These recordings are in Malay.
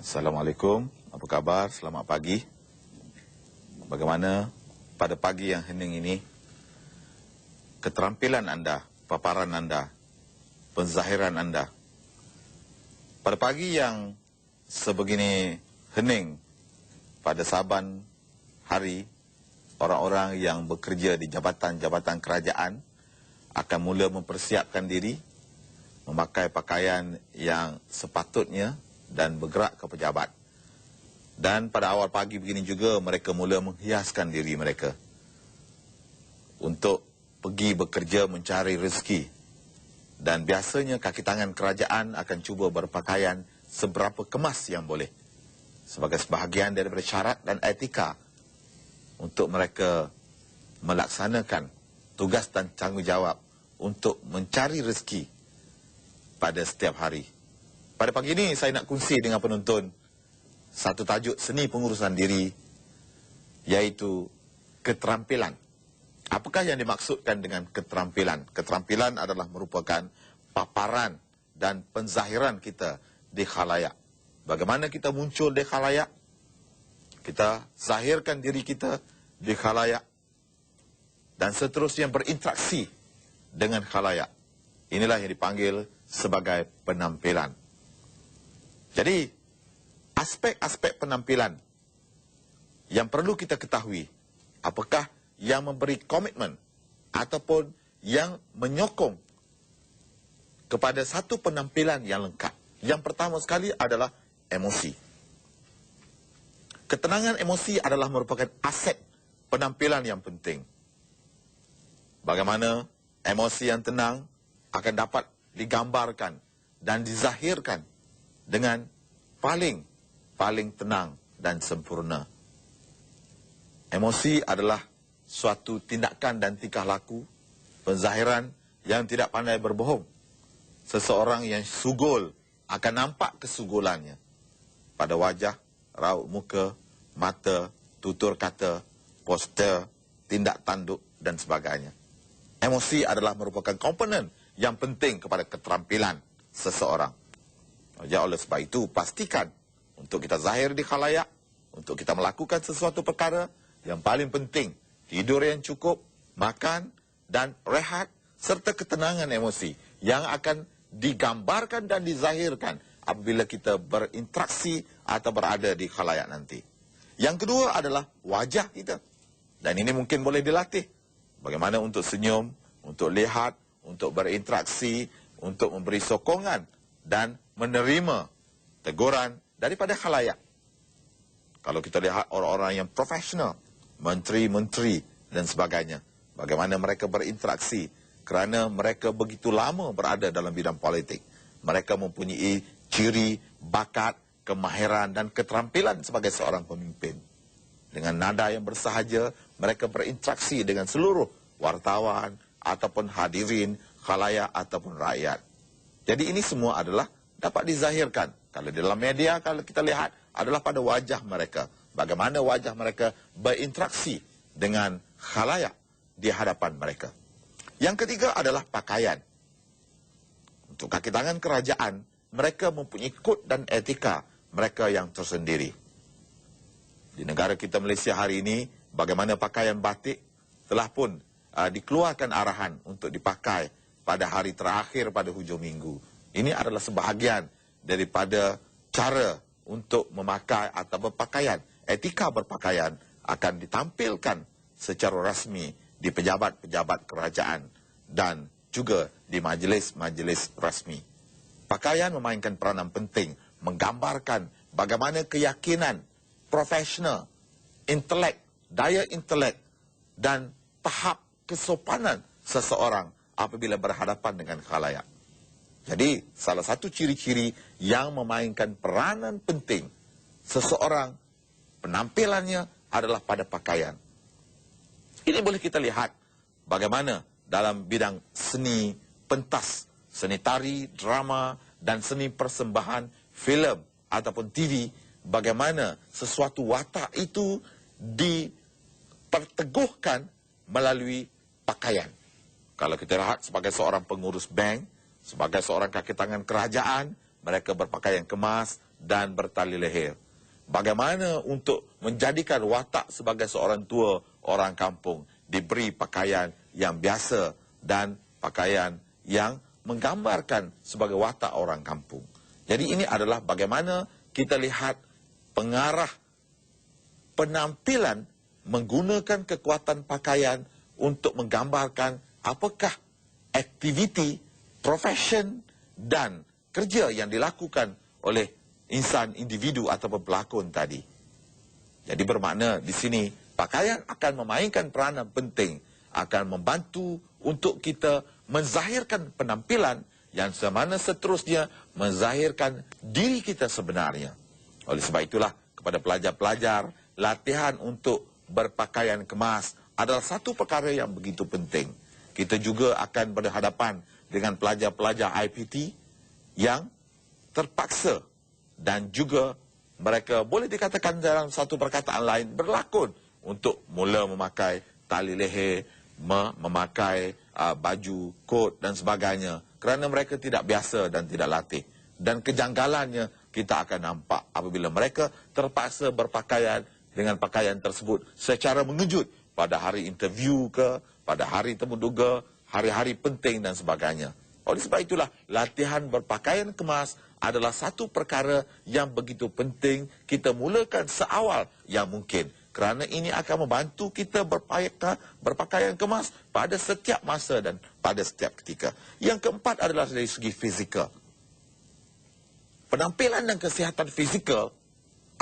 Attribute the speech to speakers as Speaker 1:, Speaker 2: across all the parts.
Speaker 1: Assalamualaikum, apa kabar? Selamat pagi. Bagaimana pada pagi yang hening ini, keterampilan anda, paparan anda, penzahiran anda. Pada pagi yang sebegini hening, pada saban hari, orang-orang yang bekerja di jabatan-jabatan kerajaan akan mula mempersiapkan diri, memakai pakaian yang sepatutnya dan bergerak ke pejabat. Dan pada awal pagi begini juga mereka mula menghiaskan diri mereka untuk pergi bekerja mencari rezeki. Dan biasanya kaki tangan kerajaan akan cuba berpakaian seberapa kemas yang boleh, sebagai sebahagian daripada syarat dan etika untuk mereka melaksanakan tugas dan tanggungjawab untuk mencari rezeki pada setiap hari. Pada pagi ini saya nak kongsi dengan penonton satu tajuk seni pengurusan diri, iaitu keterampilan. Apakah yang dimaksudkan dengan keterampilan? Keterampilan adalah merupakan paparan dan penzahiran kita di khalayak. Bagaimana kita muncul di khalayak? Kita zahirkan diri kita di khalayak dan seterusnya berinteraksi dengan khalayak. Inilah yang dipanggil sebagai penampilan. Jadi, aspek-aspek penampilan yang perlu kita ketahui, apakah yang memberi komitmen ataupun yang menyokong kepada satu penampilan yang lengkap. Yang pertama sekali adalah emosi. Ketenangan emosi adalah merupakan aset penampilan yang penting. Bagaimana emosi yang tenang akan dapat digambarkan dan dizahirkan dengan paling tenang dan sempurna. Emosi adalah suatu tindakan dan tingkah laku, penzahiran yang tidak pandai berbohong. Seseorang yang sugul akan nampak kesugulannya pada wajah, raut muka, mata, tutur kata, postur, tindak tanduk dan sebagainya. Emosi adalah merupakan komponen yang penting kepada keterampilan seseorang. Ya, oleh sebab itu, pastikan untuk kita zahir di khalayak, untuk kita melakukan sesuatu perkara, yang paling penting, tidur yang cukup, makan dan rehat, serta ketenangan emosi yang akan digambarkan dan dizahirkan apabila kita berinteraksi atau berada di khalayak nanti. Yang kedua adalah wajah kita. Dan ini mungkin boleh dilatih. Bagaimana untuk senyum, untuk lihat, untuk berinteraksi, untuk memberi sokongan dan menerima teguran daripada khalayak. Kalau kita lihat orang-orang yang profesional, menteri-menteri dan sebagainya, bagaimana mereka berinteraksi kerana mereka begitu lama berada dalam bidang politik. Mereka mempunyai ciri, bakat, kemahiran dan keterampilan sebagai seorang pemimpin. Dengan nada yang bersahaja, mereka berinteraksi dengan seluruh wartawan ataupun hadirin, khalayak ataupun rakyat. Jadi ini semua adalah dapat dizahirkan. Kalau di dalam media, kalau kita lihat, adalah pada wajah mereka. Bagaimana wajah mereka berinteraksi dengan khalayak di hadapan mereka. Yang ketiga adalah pakaian. Untuk kaki tangan kerajaan, mereka mempunyai kod dan etika mereka yang tersendiri. Di negara kita Malaysia hari ini, bagaimana pakaian batik telah pun dikeluarkan arahan untuk dipakai pada hari terakhir pada hujung minggu. Ini adalah sebahagian daripada cara untuk memakai atau berpakaian. Etika berpakaian akan ditampilkan secara rasmi di pejabat-pejabat kerajaan dan juga di majlis-majlis rasmi. Pakaian memainkan peranan penting, menggambarkan bagaimana keyakinan, profesional, intelek, daya intelek dan tahap kesopanan seseorang apabila berhadapan dengan khalayak. Jadi, salah satu ciri-ciri yang memainkan peranan penting seseorang, penampilannya adalah pada pakaian. Ini boleh kita lihat bagaimana dalam bidang seni pentas, seni tari, drama, dan seni persembahan, filem ataupun TV, bagaimana sesuatu watak itu diperteguhkan melalui pakaian. Kalau kita lihat sebagai seorang pengurus bank, sebagai seorang kaki tangan kerajaan, mereka berpakaian kemas dan bertali leher. Bagaimana untuk menjadikan watak sebagai seorang tua orang kampung diberi pakaian yang biasa dan pakaian yang menggambarkan sebagai watak orang kampung. Jadi ini adalah bagaimana kita lihat pengarah penampilan menggunakan kekuatan pakaian untuk menggambarkan apakah aktiviti, profession dan kerja yang dilakukan oleh insan, individu ataupun pelakon tadi. Jadi bermakna di sini pakaian akan memainkan peranan penting, akan membantu untuk kita menzahirkan penampilan yang semana seterusnya menzahirkan diri kita sebenarnya. Oleh sebab itulah kepada pelajar-pelajar, latihan untuk berpakaian kemas adalah satu perkara yang begitu penting. Kita juga akan berhadapan dengan pelajar-pelajar IPT yang terpaksa dan juga mereka boleh dikatakan dalam satu perkataan lain berlakon untuk mula memakai tali leher, memakai baju, kot dan sebagainya kerana mereka tidak biasa dan tidak latih. Dan kejanggalannya kita akan nampak apabila mereka terpaksa berpakaian dengan pakaian tersebut secara mengejut pada hari interview ke, pada hari temuduga, hari-hari penting dan sebagainya. Oleh sebab itulah latihan berpakaian kemas adalah satu perkara yang begitu penting kita mulakan seawal yang mungkin. Kerana ini akan membantu kita berpakaian kemas pada setiap masa dan pada setiap ketika. Yang keempat adalah dari segi fizikal. Penampilan dan kesihatan fizikal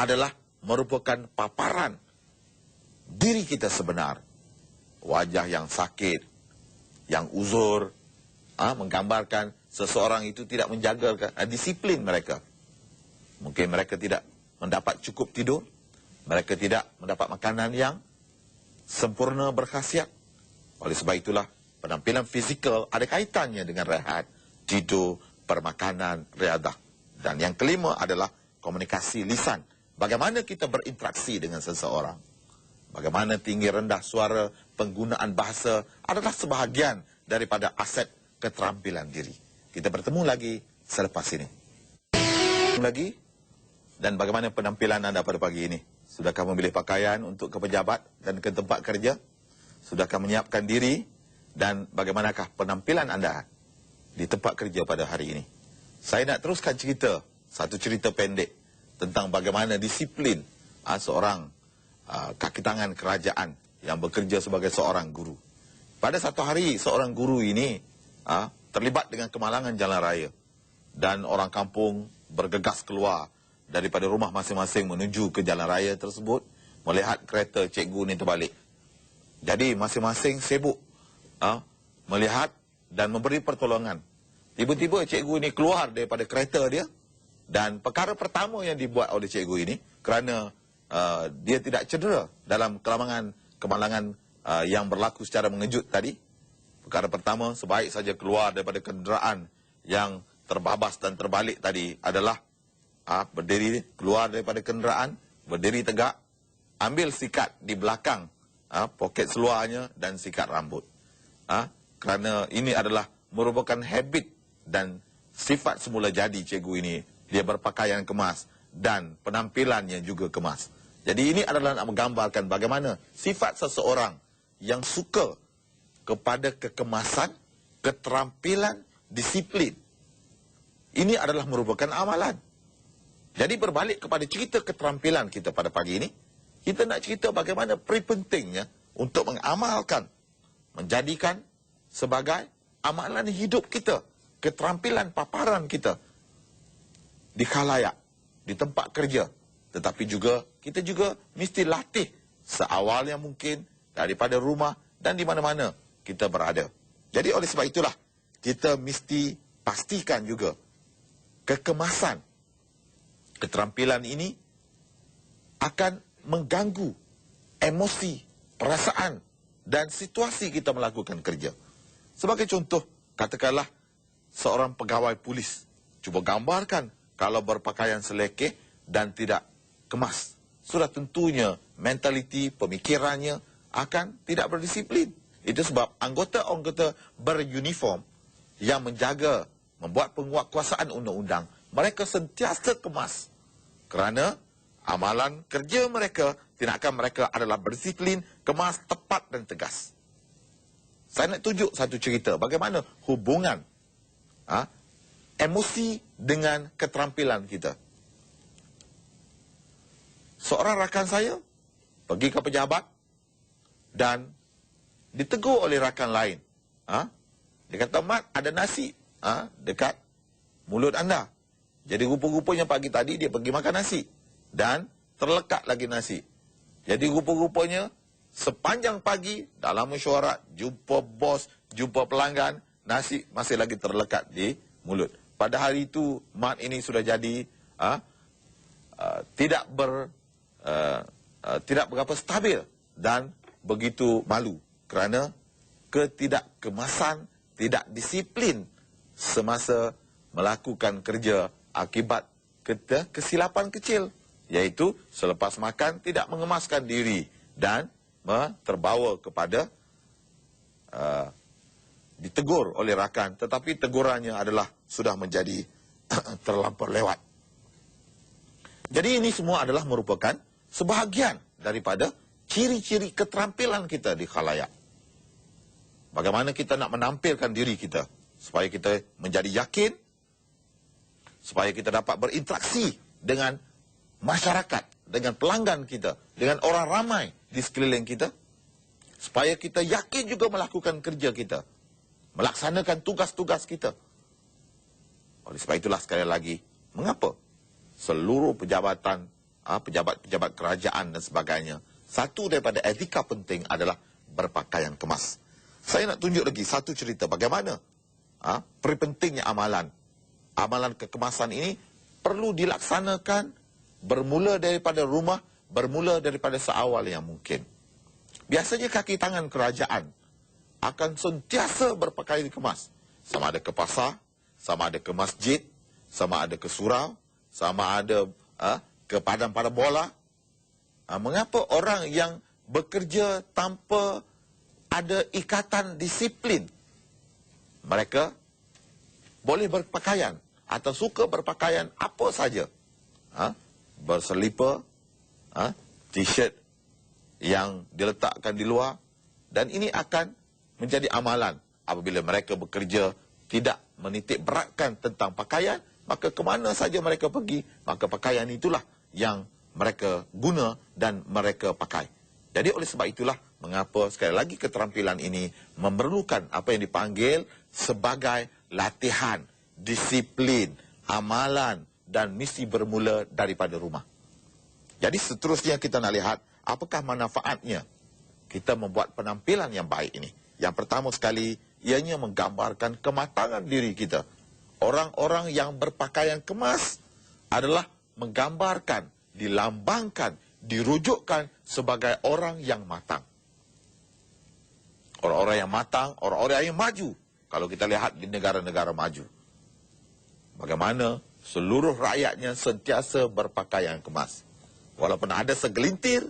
Speaker 1: adalah merupakan paparan diri kita sebenar. Wajah yang sakit, yang uzur, menggambarkan seseorang itu tidak menjaga disiplin mereka. Mungkin mereka tidak mendapat cukup tidur, mereka tidak mendapat makanan yang sempurna berkhasiat. Oleh sebab itulah penampilan fizikal ada kaitannya dengan rehat, tidur, permakanan, riadah. Dan yang kelima adalah komunikasi lisan. Bagaimana kita berinteraksi dengan seseorang. Bagaimana tinggi rendah suara, penggunaan bahasa adalah sebahagian daripada aset keterampilan diri. Kita bertemu lagi selepas ini. Lagi, dan bagaimana penampilan anda pada pagi ini? Sudahkah memilih pakaian untuk ke pejabat dan ke tempat kerja? Sudahkah menyiapkan diri? Dan bagaimanakah penampilan anda di tempat kerja pada hari ini? Saya nak teruskan cerita, satu cerita pendek tentang bagaimana disiplin seorang kaki tangan kerajaan yang bekerja sebagai seorang guru. Pada satu hari, seorang guru ini terlibat dengan kemalangan jalan raya. Dan orang kampung bergegas keluar daripada rumah masing-masing menuju ke jalan raya tersebut, melihat kereta cikgu ini terbalik. Jadi masing-masing sibuk melihat dan memberi pertolongan. Tiba-tiba cikgu ini keluar daripada kereta dia, dan perkara pertama yang dibuat oleh cikgu ini, kerana dia tidak cedera dalam kemalangan yang berlaku secara mengejut tadi. Perkara pertama, sebaik saja keluar daripada kenderaan yang terbabas dan terbalik tadi adalah berdiri, keluar daripada kenderaan, berdiri tegak, ambil sikat di belakang poket seluarnya dan sikat rambut. Kerana ini adalah merupakan habit dan sifat semula jadi cikgu ini. Dia berpakaian kemas dan penampilannya juga kemas. Jadi ini adalah nak menggambarkan bagaimana sifat seseorang yang suka kepada kekemasan, keterampilan, disiplin. Ini adalah merupakan amalan. Jadi berbalik kepada cerita keterampilan kita pada pagi ini, kita nak cerita bagaimana pentingnya untuk mengamalkan, menjadikan sebagai amalan hidup kita, keterampilan paparan kita di khalayak, di tempat kerja. Tetapi juga, kita juga mesti latih seawal yang mungkin daripada rumah dan di mana-mana kita berada. Jadi oleh sebab itulah, kita mesti pastikan juga kekemasan keterampilan ini akan mengganggu emosi, perasaan dan situasi kita melakukan kerja. Sebagai contoh, katakanlah seorang pegawai polis. Cuba gambarkan kalau berpakaian selekeh dan tidak kemas. Sudah tentunya mentaliti, pemikirannya akan tidak berdisiplin. Itu sebab anggota-anggota beruniform yang menjaga, membuat penguatkuasaan undang-undang mereka sentiasa kemas. Kerana amalan kerja mereka, tindakan mereka adalah berdisiplin, kemas, tepat dan tegas. Saya nak tunjuk satu cerita bagaimana hubungan emosi dengan keterampilan kita. Seorang rakan saya pergi ke pejabat dan ditegur oleh rakan lain. Dia kata, "Mat, ada nasi dekat mulut anda." Jadi rupa-rupanya pagi tadi dia pergi makan nasi dan terlekat lagi nasi. Jadi rupa-rupanya sepanjang pagi dalam mesyuarat, jumpa bos, jumpa pelanggan, nasi masih lagi terlekat di mulut. Pada hari itu Mat ini sudah jadi tidak berapa stabil dan begitu malu kerana ketidakkemasan, tidak disiplin semasa melakukan kerja akibat kesilapan kecil, iaitu selepas makan tidak mengemaskan diri dan terbawa kepada ditegur oleh rakan, tetapi tegurannya adalah sudah menjadi terlampau lewat. Jadi ini semua adalah merupakan sebahagian daripada ciri-ciri keterampilan kita di khalayak. Bagaimana kita nak menampilkan diri kita supaya kita menjadi yakin, supaya kita dapat berinteraksi dengan masyarakat, dengan pelanggan kita, dengan orang ramai di sekeliling kita, supaya kita yakin juga melakukan kerja kita, melaksanakan tugas-tugas kita. Oleh sebab itulah sekali lagi, mengapa seluruh pejabatan, pejabat-pejabat kerajaan dan sebagainya, satu daripada etika penting adalah berpakaian kemas. Saya nak tunjuk lagi satu cerita bagaimana pentingnya amalan. Amalan kekemasan ini perlu dilaksanakan bermula daripada rumah, bermula daripada seawal yang mungkin. Biasanya kaki tangan kerajaan akan sentiasa berpakaian kemas. Sama ada ke pasar, sama ada ke masjid, sama ada ke surau, sama ada ke padang-padang bola. Mengapa orang yang bekerja tanpa ada ikatan disiplin, mereka boleh berpakaian atau suka berpakaian apa saja, berselipar, t-shirt yang diletakkan di luar, dan ini akan menjadi amalan apabila mereka bekerja tidak menitik beratkan tentang pakaian, maka kemana saja mereka pergi, maka pakaian itulah yang mereka guna dan mereka pakai. Jadi oleh sebab itulah mengapa sekali lagi keterampilan ini memerlukan apa yang dipanggil sebagai latihan, disiplin, amalan, dan mesti bermula daripada rumah. Jadi seterusnya kita nak lihat apakah manfaatnya kita membuat penampilan yang baik ini. Yang pertama sekali, ianya menggambarkan kematangan diri kita. Orang-orang yang berpakaian kemas adalah menggambarkan, dilambangkan, dirujukkan sebagai orang yang matang. Orang-orang yang matang, orang-orang yang maju. Kalau kita lihat di negara-negara maju, bagaimana seluruh rakyatnya sentiasa berpakaian kemas. Walaupun ada segelintir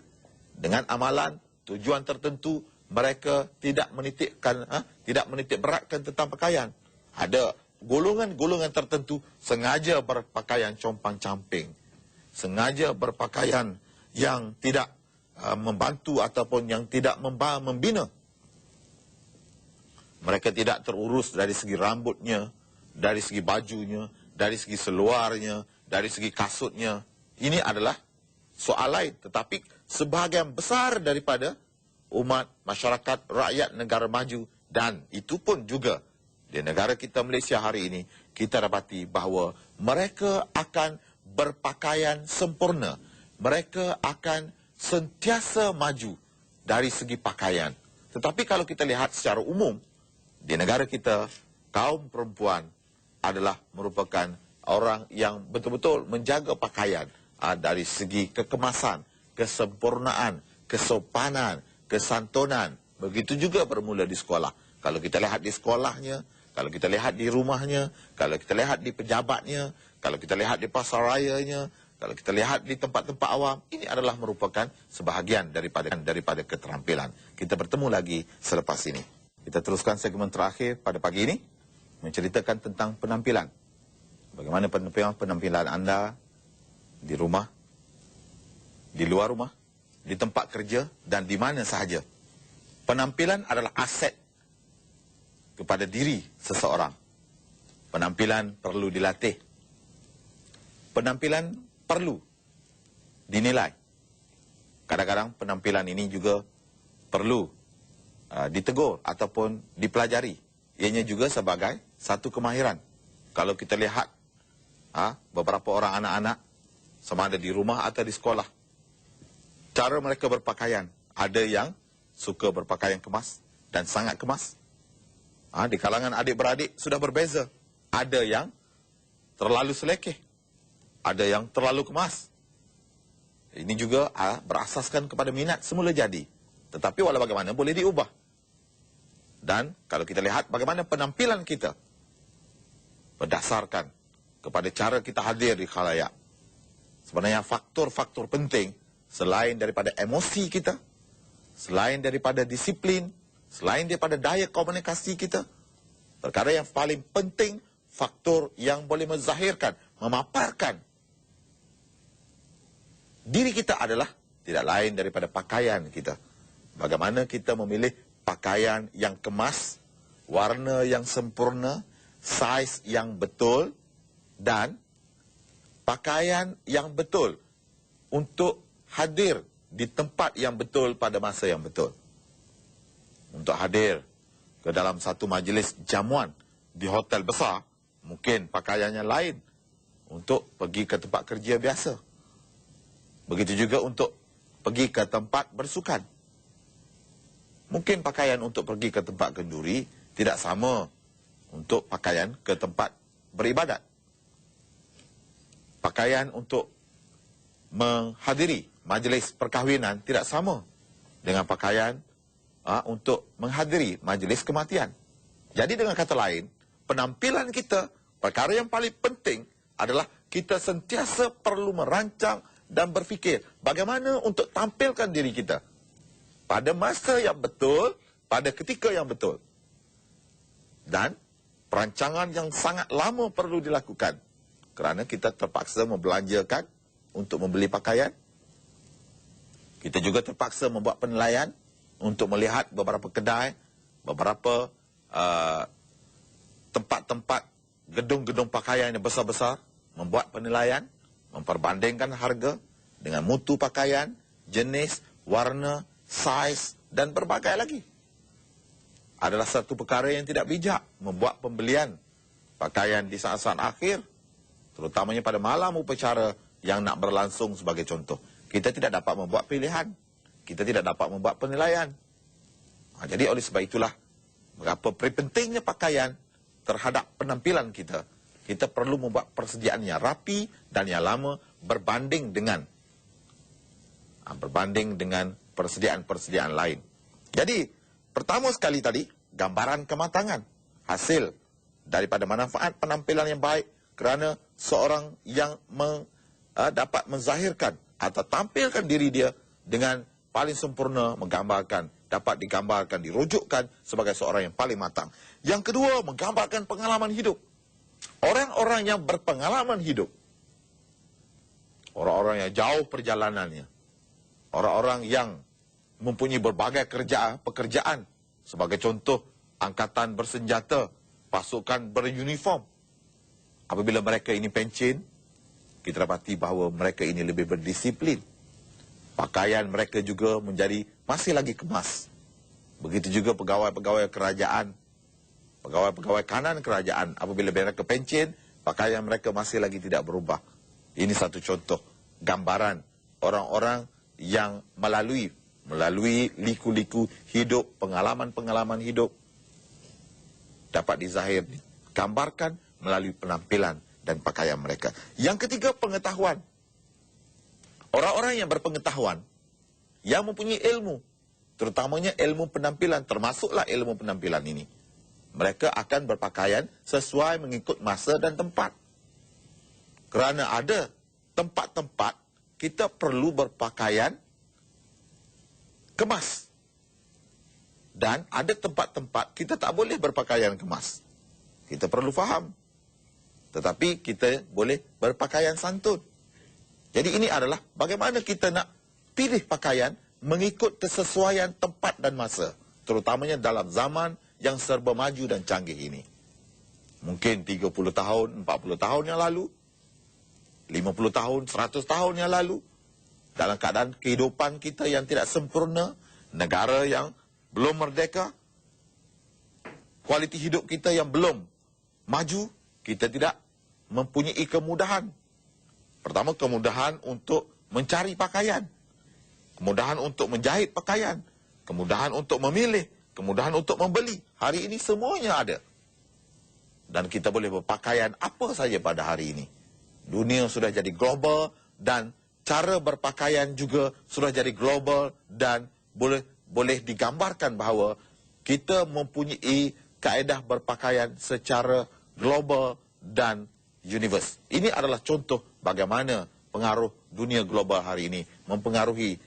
Speaker 1: dengan amalan, tujuan tertentu, mereka tidak menitik beratkan tentang pakaian. Ada golongan-golongan tertentu sengaja berpakaian compang-camping, sengaja berpakaian yang tidak membantu ataupun yang tidak membina. Mereka tidak terurus dari segi rambutnya, dari segi bajunya, dari segi seluarnya, dari segi kasutnya. Ini adalah soal lain. Tetapi sebahagian besar daripada umat, masyarakat, rakyat negara maju, dan itu pun juga di negara kita Malaysia hari ini, kita dapati bahawa mereka akan berpakaian sempurna. Mereka akan sentiasa maju dari segi pakaian. Tetapi kalau kita lihat secara umum, di negara kita, kaum perempuan adalah merupakan orang yang betul-betul menjaga pakaian dari segi kekemasan, kesempurnaan, kesopanan, kesantunan. Begitu juga bermula di sekolah. Kalau kita lihat di sekolahnya, kalau kita lihat di rumahnya, kalau kita lihat di pejabatnya, kalau kita lihat di pasarayanya, kalau kita lihat di tempat-tempat awam, ini adalah merupakan sebahagian daripada keterampilan. Kita bertemu lagi selepas ini. Kita teruskan segmen terakhir pada pagi ini, menceritakan tentang penampilan. Bagaimana penampilan anda di rumah, di luar rumah, di tempat kerja, dan di mana sahaja. Penampilan adalah aset kepada diri seseorang. Penampilan perlu dilatih. Penampilan perlu dinilai. Kadang-kadang penampilan ini juga perlu ditegur ataupun dipelajari. Ianya juga sebagai satu kemahiran. Kalau kita lihat beberapa orang anak-anak, sama ada di rumah atau di sekolah, cara mereka berpakaian, ada yang suka berpakaian kemas dan sangat kemas. Di kalangan adik-beradik sudah berbeza. Ada yang terlalu selekeh, ada yang terlalu kemas. Ini juga berasaskan kepada minat semula jadi. Tetapi walau bagaimana boleh diubah. Dan kalau kita lihat bagaimana penampilan kita berdasarkan kepada cara kita hadir di khalayak. Sebenarnya faktor-faktor penting selain daripada emosi kita, selain daripada disiplin, selain daripada daya komunikasi kita, perkara yang paling penting, faktor yang boleh menzahirkan, memaparkan diri kita adalah tidak lain daripada pakaian kita. Bagaimana kita memilih pakaian yang kemas, warna yang sempurna, saiz yang betul, dan pakaian yang betul untuk hadir di tempat yang betul pada masa yang betul. Untuk hadir ke dalam satu majlis jamuan di hotel besar, mungkin pakaiannya lain untuk pergi ke tempat kerja biasa. Begitu juga untuk pergi ke tempat bersukan. Mungkin pakaian untuk pergi ke tempat kenduri tidak sama untuk pakaian ke tempat beribadat. Pakaian untuk menghadiri majlis perkahwinan tidak sama dengan pakaian untuk menghadiri majlis kematian. Jadi dengan kata lain, penampilan kita, perkara yang paling penting adalah kita sentiasa perlu merancang dan berfikir bagaimana untuk tampilkan diri kita pada masa yang betul, pada ketika yang betul. Dan perancangan yang sangat lama perlu dilakukan kerana kita terpaksa membelanjakan untuk membeli pakaian. Kita juga terpaksa membuat penilaian untuk melihat beberapa kedai, beberapa tempat-tempat gedung-gedung pakaian yang besar-besar, membuat penilaian, memperbandingkan harga dengan mutu pakaian, jenis, warna, saiz dan berbagai lagi. Adalah satu perkara yang tidak bijak membuat pembelian pakaian di saat-saat akhir, terutamanya pada malam upacara yang nak berlangsung sebagai contoh. Kita tidak dapat membuat pilihan, kita tidak dapat membuat penilaian. Jadi oleh sebab itulah, berapa pentingnya pakaian terhadap penampilan kita. Kita perlu membuat persediaan yang rapi dan yang lama berbanding dengan persediaan-persediaan lain. Jadi, pertama sekali tadi, gambaran kematangan. Hasil daripada manfaat penampilan yang baik kerana seorang yang dapat menzahirkan atau tampilkan diri dia dengan paling sempurna, dapat digambarkan, dirujukkan sebagai seorang yang paling matang. Yang kedua, menggambarkan pengalaman hidup. Orang-orang yang berpengalaman hidup, orang-orang yang jauh perjalanannya, orang-orang yang mempunyai berbagai pekerjaan, sebagai contoh, angkatan bersenjata, pasukan beruniform. Apabila mereka ini pencen, kita dapati bahawa mereka ini lebih berdisiplin. Pakaian mereka juga menjadi masih lagi kemas. Begitu juga pegawai-pegawai kerajaan, pegawai-pegawai kanan kerajaan, apabila mereka pencen, pakaian mereka masih lagi tidak berubah. Ini satu contoh gambaran orang-orang yang melalui liku-liku hidup, pengalaman-pengalaman hidup, dapat digambarkan melalui penampilan dan pakaian mereka. Yang ketiga, pengetahuan. Orang-orang yang berpengetahuan, yang mempunyai ilmu, terutamanya ilmu penampilan, termasuklah ilmu penampilan ini, mereka akan berpakaian sesuai mengikut masa dan tempat. Kerana ada tempat-tempat kita perlu berpakaian kemas. Dan ada tempat-tempat kita tak boleh berpakaian kemas. Kita perlu faham. tetapi kita boleh berpakaian santun. Jadi ini adalah bagaimana kita nak pilih pakaian mengikut kesesuaian tempat dan masa, terutamanya dalam zaman yang serba maju dan canggih ini. Mungkin 30 tahun, 40 tahun yang lalu, 50 tahun, 100 tahun yang lalu, dalam keadaan kehidupan kita yang tidak sempurna, negara yang belum merdeka, kualiti hidup kita yang belum maju, kita tidak mempunyai kemudahan. Pertama, kemudahan untuk mencari pakaian, kemudahan untuk menjahit pakaian, kemudahan untuk memilih, kemudahan untuk membeli. Hari ini semuanya ada. Dan kita boleh berpakaian apa saja pada hari ini. Dunia sudah jadi global dan cara berpakaian juga sudah jadi global dan boleh digambarkan bahawa kita mempunyai kaedah berpakaian secara global dan universe. Ini adalah contoh bagaimana pengaruh dunia global hari ini mempengaruhi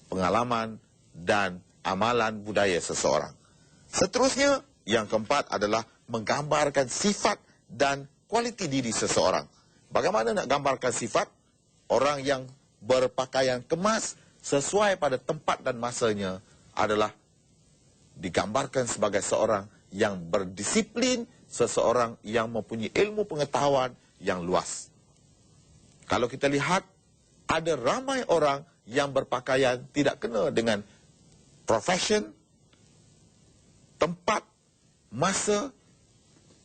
Speaker 1: pengalaman dan amalan budaya seseorang. Seterusnya, yang keempat adalah menggambarkan sifat dan kualiti diri seseorang. Bagaimana nak gambarkan sifat? Orang yang berpakaian kemas sesuai pada tempat dan masanya adalah digambarkan sebagai seorang yang berdisiplin, seseorang yang mempunyai ilmu pengetahuan yang luas. Kalau kita lihat, ada ramai orang yang berpakaian tidak kena dengan profession, tempat, masa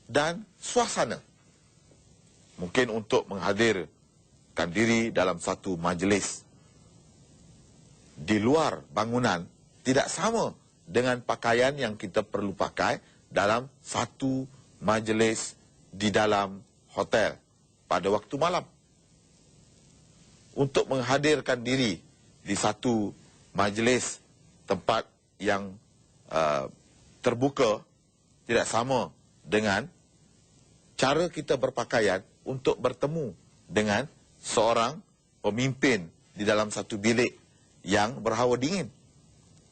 Speaker 1: dan suasana. Mungkin untuk menghadirkan diri dalam satu majlis di luar bangunan tidak sama dengan pakaian yang kita perlu pakai dalam satu majlis di dalam hotel pada waktu malam. Untuk menghadirkan diri di satu majlis tempat yang terbuka tidak sama dengan cara kita berpakaian untuk bertemu dengan seorang pemimpin di dalam satu bilik yang berhawa dingin.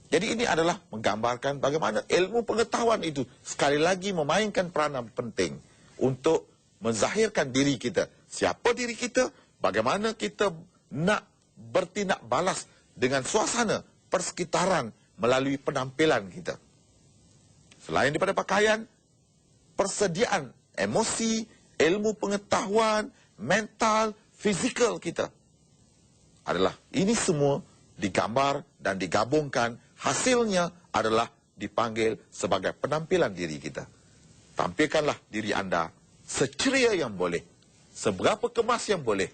Speaker 1: Jadi ini adalah menggambarkan bagaimana ilmu pengetahuan itu sekali lagi memainkan peranan penting untuk menzahirkan diri kita. Siapa diri kita, bagaimana kita nak bertindak balas dengan suasana persekitaran melalui penampilan kita. Selain daripada pakaian, persediaan emosi, ilmu pengetahuan, mental, fizikal kita adalah ini semua digambar dan digabungkan. Hasilnya adalah dipanggil sebagai penampilan diri kita. Tampilkanlah diri anda seceria yang boleh, seberapa kemas yang boleh,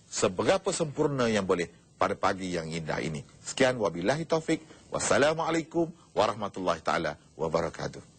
Speaker 1: seberapa sempurna yang boleh pada pagi yang indah ini. Sekian, wabillahi taufik. Wassalamualaikum warahmatullahi taala wabarakatuh.